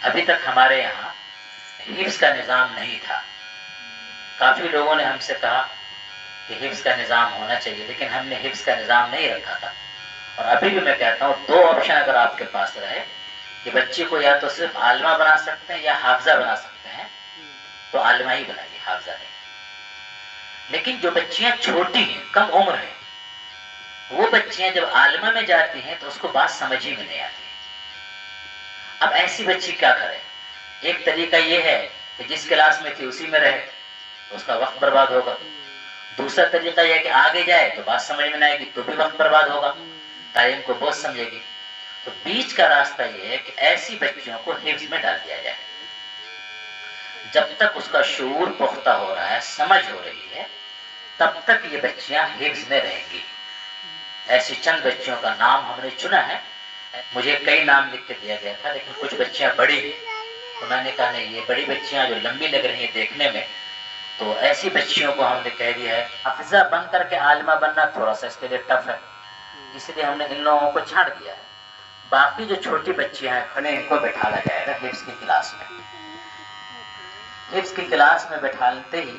ابھی تک ہمارے یہاں حفظ کا نظام نہیں تھا. کافی لوگوں نے ہم سے کہا کہ حفظ کا نظام ہونا چاہیے، لیکن ہم نے حفظ کا نظام نہیں رکھا تھا. اور ابھی بھی میں کہتا ہوں، دو آپشن اگر آپ کے پاس رہے کہ بچی کو یا تو صرف عالمہ بنا سکتے ہیں یا حافظہ بنا سکتے ہیں، تو عالمہ ہی بنائیے، حافظہ نہیں. لیکن جو بچیاں چھوٹی ہیں، کم عمر ہیں، وہ بچیاں جب عالمہ میں جاتی ہیں تو اس کو بات سمجھ ہی میں نہیں آتی. اب ایسی بچی کیا کرے؟ ایک طریقہ یہ ہے کہ جس کلاس میں تھی اسی میں رہے، تو اس کا وقت برباد ہوگا. دوسرا طریقہ یہ ہے کہ آگے جائے تو بات سمجھ میں نہ آئے گی، تو بھی وقت برباد ہوگا، تعلیم کو بہت سمجھے گی. تو بیچ کا راستہ یہ ہے کہ ایسی بچیوں کو حفظ میں ڈال دیا جائے. جب تک اس کا شعور پختہ ہو رہا ہے، سمجھ ہو رہی ہے، تب تک یہ بچیاں حفظ میں رہیں گی. ایسی چند بچیوں کا نام ہم نے چنا ہے. مجھے کئی نام لکھ کے دیا گیا تھا، لیکن کچھ بچیاں بڑی ہیں، تو میں نے کہا نہیں، یہ بڑی بچیاں جو لمبی لگ رہی ہیں دیکھنے میں، تو ایسی بچیوں کو ہم نے کہہ دیا ہے. حافظہ بن کر کے عالمہ بننا تھوڑا سا اس کے لیے ٹف ہے، اس لیے ہم نے ان لوگوں کو چھاڑ دیا ہے. باقی جو چھوٹی بچیاں ہیں، انہیں ان کو بٹھالا جائے گا حفظ کی کلاس میں. حفظ کی کلاس میں بٹھالتے ہی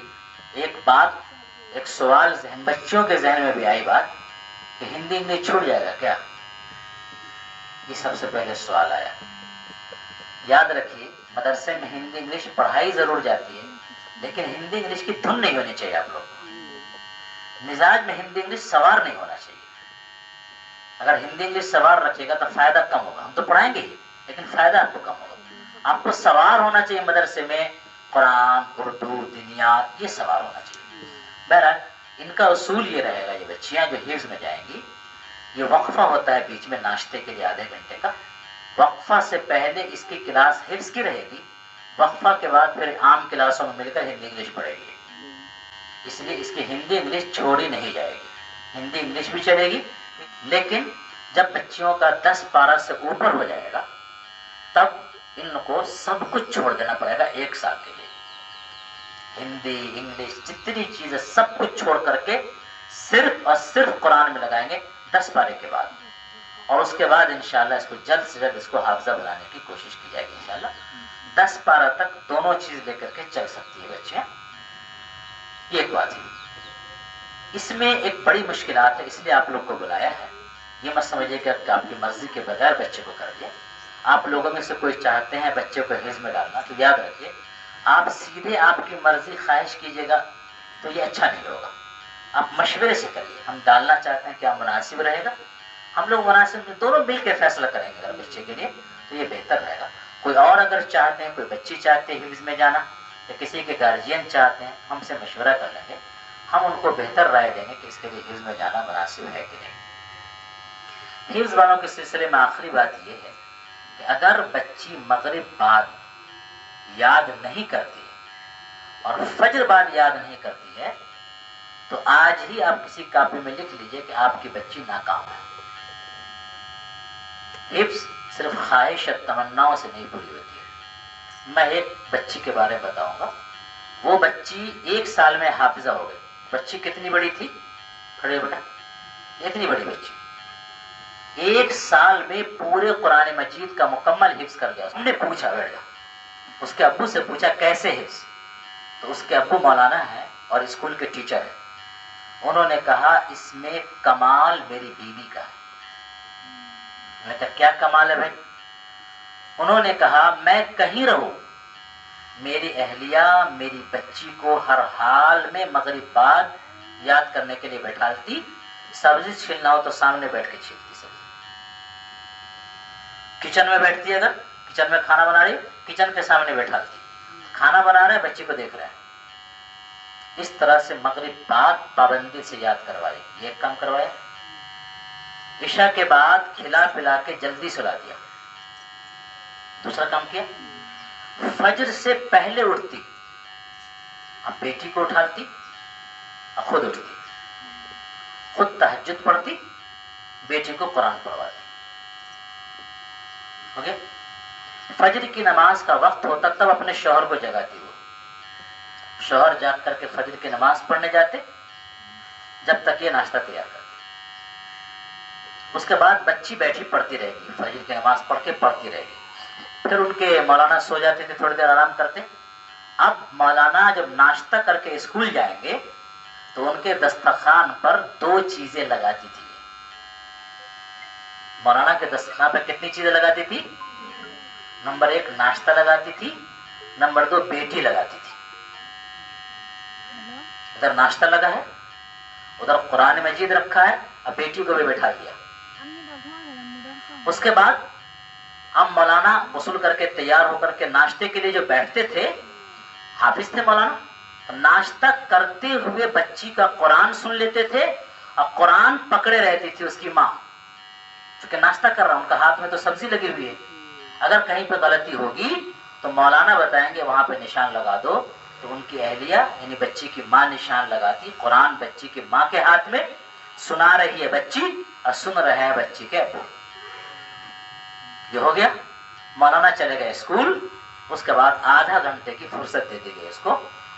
ایک سوال بچوں کے ذہن میں بھی آئی بات کہ ہندی انگلش چھوٹ جائے گا کیا؟ یہ سب سے پہلے سوال آیا. یاد رکھیے، مدرسے میں ہندی انگلش پڑھائی ضرور جاتی ہے، لیکن ہندی انگلش کی دھن نہیں ہونی چاہیے. آپ لوگ مزاج میں ہندی انگلش سوار نہیں ہونا چاہیے. اگر ہندی انگلش سوار رکھے گا تو فائدہ کم ہوگا. ہم تو پڑھائیں گے ہی، لیکن فائدہ آپ کو کم ہوگا. آپ کو سوار ہونا چاہیے مدرسے میں، قرآن، اردو، دنیات، یہ سوار ہونا چاہیے. بہرحال ان کا اصول یہ رہے گا، یہ بچیاں جو حفظ میں جائیں گی، یہ وقفہ ہوتا ہے بیچ میں ناشتے کے لیے آدھے گھنٹے کا. وقفہ سے پہلے اس کی کلاس حفظ کی رہے گی، وقفہ کے بعد پھر عام کلاسوں میں مل کر ہندی انگلش پڑھے گی. اس لیے اس کی ہندی انگلش چھوڑی نہیں جائے گی. ہندی انگلش بھی چلے گی، لیکن جب بچیوں کا 10 12 سے اوپر ہو جائے گا، تب ان کو سب کچھ چھوڑ دینا پڑے گا 1 سال کے لیے. ہندی انگلش جتنی چیزیں سب کچھ چھوڑ کر کے صرف اور صرف قرآن میں لگائیں گے 10 پارے کے بعد. اور اس کے بعد انشاءاللہ اس کو جلد سے جلد اس کو حافظہ بنانے کی کوشش کی جائے گی. انشاءاللہ 10 پارہ تک دونوں چیز لے کر کے چل سکتی ہے بچیاں. یہ ایک بات ہے. اس میں ایک بڑی مشکلات ہے، اس لیے آپ لوگ کو بلایا ہے. یہ مت سمجھیے کہ آپ کی مرضی کے بغیر بچے کو کر دیں. آپ لوگوں میں سے کوئی چاہتے ہیں بچے کو حفظ میں ڈالنا، تو یاد رکھیے، آپ سیدھے آپ کی مرضی خواہش کیجیے گا تو یہ اچھا نہیں ہوگا. آپ مشورے سے کریے، ہم ڈالنا چاہتے ہیں، کیا مناسب رہے گا. ہم لوگ مناسب دونوں مل کے فیصلہ کریں گے اگر بچے کے لیے، تو یہ بہتر رہے گا. کوئی اور اگر چاہتے ہیں، کوئی بچی چاہتے ہیں حفظ میں جانا، یا کسی کے گارجین چاہتے ہیں، ہم سے مشورہ کر لیں گے. ہم ان کو بہتر رائے دیں گے کہ اس کے لیے حفظ میں جانا مناسب ہے کہ نہیں. حفظ والوں کے سلسلے میں آخری بات یہ ہے کہ اگر بچی مغرب بعد یاد نہیں کرتی ہے اور فجر بعد یاد نہیں کرتی ہے، تو آج ہی آپ کسی کاپی میں لکھ لیجئے کہ آپ کی بچی ناکام ہے. حفظ صرف خواہش اور تمناؤں سے نہیں پوری ہوتی ہے. میں ایک بچی کے بارے میں بتاؤں گا. وہ بچی 1 سال میں حافظہ ہو گئی. بچی کتنی بڑی تھی؟ کھڑے بیٹا. اتنی بڑی بچی 1 سال میں پورے قرآن مجید کا مکمل حفظ کر گیا. ہم نے پوچھا، بیٹھ جا، اس کے ابو سے پوچھا کیسے حفظ؟ تو اس کے ابو مولانا ہیں اور اسکول کے ٹیچر ہیں. انہوں نے کہا اس میں کمال میری بیوی کا ہے. میں نے کہا کیا کمال ہے بھائی؟ انہوں نے کہا میں کہیں رہوں، میری اہلیہ میری بچی کو ہر حال میں مغرب بعد یاد کرنے کے لیے بیٹھالتی. سبزی چھیلنا ہو تو سامنے بیٹھ کے چھیلتی سبزی. کچن میں بیٹھتی، اگر کچن میں کھانا بنا رہی، کچن کے سامنے بیٹھالتی. کھانا بنا رہے، بچی کو دیکھ رہے ہیں. اس طرح سے مغرب بعد پابندی سے یاد کروائی. یہ ایک کام کروایا. عشاء کے بعد کھلا پلا کے جلدی سلا دیا. دوسرا کام کیا، فجر سے پہلے اٹھتی، اب بیٹی کو اٹھاتی اور خود اٹھتی، خود تہجد پڑھتی، بیٹی کو قرآن پڑھواتی. اوکے. فجر کی نماز کا وقت ہوتا تب اپنے شوہر کو جگاتی. وہ شوہر جاگ کر کے فجر کی نماز پڑھنے جاتے، جب تک یہ ناشتہ تیار کرتے. اس کے بعد بچی بیٹھی پڑھتی رہے گی، فجر کی نماز پڑھ کے پڑھتی رہے گی. پھر ان کے مولانا سو جاتے تھے، تھوڑی دیر آرام کرتے. اب مولانا جب ناشتہ کر کے اسکول جائیں گے تو ان کے دسترخوان پر 2 چیزیں لگاتی تھی. مولانا کے دسترخوان پر کتنی چیزیں لگاتی تھی؟ نمبر 1 ناشتہ لگاتی تھی، نمبر 2 بیٹی لگاتی تھی. ادھر ناشتہ لگا ہے، ادھر قرآن مجید رکھا ہے، اب بیٹی کو بھی بٹھا دیا. اس کے بعد ہم مولانا غسل کر کے تیار ہو کر کے ناشتے کے لیے جو بیٹھتے تھے، حافظ تھے مولانا، ناشتہ کرتے ہوئے بچی کا قرآن سن لیتے تھے اور قرآن پکڑے رہتی تھی اس کی ماں، کیونکہ ناشتہ کر رہا، ان کا ہاتھ میں تو سبزی لگی ہوئی ہے. اگر کہیں پہ غلطی ہوگی تو مولانا بتائیں گے وہاں پہ نشان لگا دو. تو ان کی اہلیہ یعنی بچی کی ماں نشان لگاتی، قرآن بچی کی ماں کے ہاتھ میں، سنا رہی ہے بچی اور سن رہے ہیں بچی کے ابو. یہ ہو گیا. مولانا چلے گئے اسکول. اس کے بعد آدھا گھنٹے کی فرصت دے دی گئی اس کو.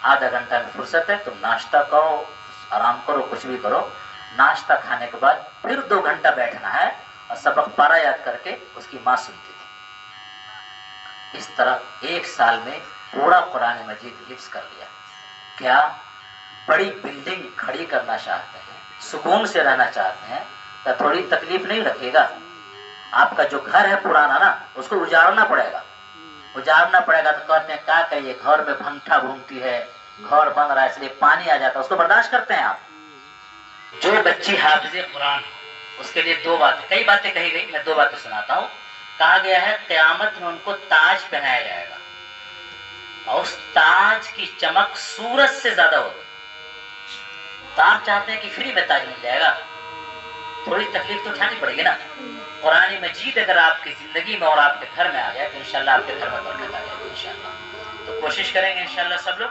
آدھا گھنٹہ میں فرصت ہے، تم ناشتہ کرو، آرام کرو، کچھ بھی کرو. ناشتہ کھانے کے بعد پھر 2 گھنٹہ بیٹھنا ہے اور سبق پارا یاد کر کے اس کی ماں سنتی تھی. اس طرح 1 سال میں پورا قرآن مجید حفظ کر لیا. کیا بڑی بلڈنگ کھڑی کرنا چاہتے ہیں، سکون سے رہنا چاہتے ہیں تو تھوڑی تکلیف نہیں رکھے گا. آپ کا جو گھر ہے پرانا نا، اس کو اجاڑنا پڑے گا. اجاڑنا پڑے گا تو کہتے ہیں کیا کہیے، گھر میں بھنٹا گھومتی ہے، گھر بن رہا ہے اس لیے پانی آ جاتا ہے، اس کو برداشت کرتے ہیں آپ. جو بچی حافظ قرآن اس کے لیے 2 باتیں، کئی باتیں کہی گئی، میں 2 باتیں سناتا ہوں. کہا گیا ہے قیامت میں ان کو تاج پہنایا جائے گا اور اس تاج کی چمک سورج سے زیادہ ہوگی. تو آپ چاہتے ہیں کہ فری میں تاج مل جائے گا، تھوڑی تکلیف تو اٹھانی پڑے گی نا. قرآن مجید اگر آپ کی زندگی میں اور آپ کے گھر میں آ گیا تو انشاءاللہ آپ کے گھر میں برکت آ جائے گی انشاءاللہ. تو کوشش کریں گے انشاءاللہ سب لوگ